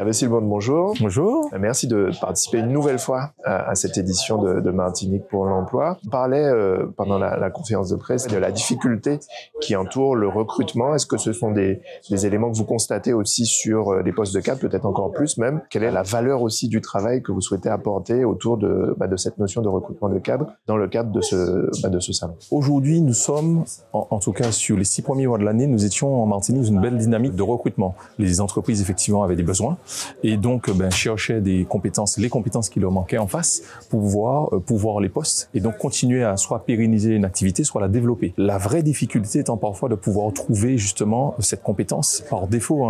Hervé Silbonne, bonjour. Bonjour. Merci de participer une nouvelle fois à cette édition de Martinique pour l'emploi. On parlait pendant la conférence de presse de la difficulté qui entoure le recrutement. Est-ce que ce sont des éléments que vous constatez aussi sur les postes de cadre, peut-être encore plus même? Quelle est la valeur aussi du travail que vous souhaitez apporter autour de cette notion de recrutement de cadre dans le cadre de ce salon? Aujourd'hui, nous sommes, en tout cas sur les 6 premiers mois de l'année, nous étions en Martinique dans une belle dynamique de recrutement. Les entreprises, effectivement, avaient des besoins et donc cherchaient des compétences, les compétences qui leur manquaient en face pour pouvoir les postes et donc continuer à soit pérenniser une activité, soit la développer. La vraie difficulté étant parfois de pouvoir trouver justement cette compétence par défaut.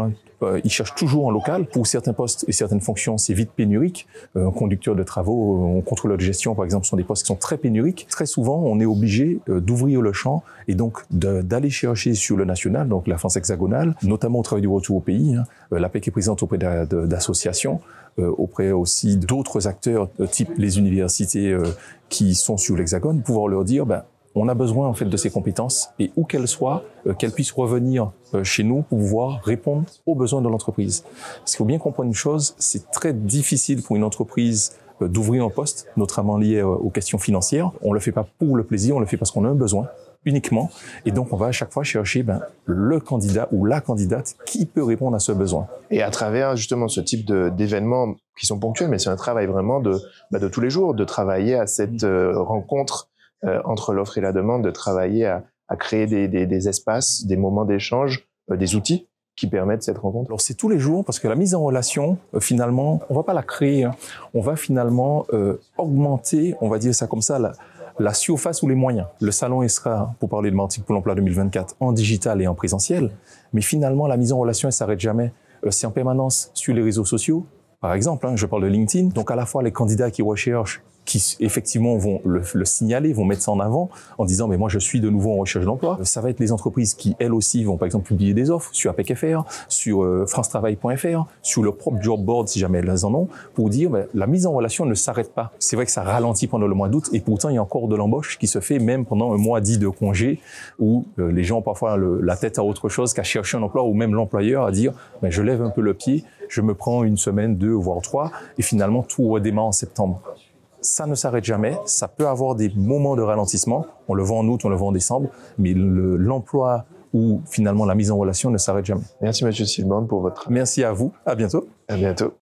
Ils cherchent toujours en local. Pour certains postes et certaines fonctions, c'est vite pénurique. Un conducteur de travaux, un contrôleur de gestion, par exemple, sont des postes qui sont très pénuriques. Très souvent, on est obligé d'ouvrir le champ et donc d'aller chercher sur le national, donc la France hexagonale, notamment au travail du retour au pays. L'APEC est présente auprès d'associations, auprès aussi d'autres acteurs, type les universités qui sont sur l'hexagone, pouvoir leur dire on a besoin en fait de ces compétences et où qu'elles soient, qu'elles puissent revenir chez nous pour pouvoir répondre aux besoins de l'entreprise. Parce qu'il faut bien comprendre une chose, c'est très difficile pour une entreprise d'ouvrir un poste, notamment lié aux questions financières. On le fait pas pour le plaisir, on le fait parce qu'on a un besoin uniquement. Et donc, on va à chaque fois chercher le candidat ou la candidate qui peut répondre à ce besoin. Et à travers justement ce type d'événements qui sont ponctuels, mais c'est un travail vraiment de tous les jours, de travailler à cette rencontre entre l'offre et la demande, de travailler à créer des espaces, des moments d'échange, des outils qui permettent cette rencontre. Alors c'est tous les jours parce que la mise en relation, finalement, on va pas la créer, on va finalement augmenter, on va dire ça comme ça, la surface ou les moyens. Le salon sera, pour parler de Martinique pour l'emploi 2024, en digital et en présentiel, mais finalement la mise en relation elle s'arrête jamais. C'est en permanence sur les réseaux sociaux. Par exemple, je parle de LinkedIn, donc à la fois les candidats qui recherchent, qui effectivement vont le signaler, vont mettre ça en avant en disant mais moi je suis de nouveau en recherche d'emploi. Ça va être les entreprises qui elles aussi vont par exemple publier des offres sur APEC.fr, sur francetravail.fr, sur leur propre job board si jamais elles en ont, pour dire la mise en relation ne s'arrête pas. C'est vrai que ça ralentit pendant le mois d'août et pourtant il y a encore de l'embauche qui se fait même pendant un mois dit de congé où les gens ont parfois la tête à autre chose qu'à chercher un emploi ou même l'employeur à dire je lève un peu le pied, je me prends une semaine, 2 voire 3 et finalement tout redémarre en septembre. Ça ne s'arrête jamais, ça peut avoir des moments de ralentissement, on le voit en août, on le voit en décembre, mais l'emploi ou finalement la mise en relation ne s'arrête jamais. Merci Monsieur Silbonne pour votre travail. Merci à vous, à bientôt. À bientôt.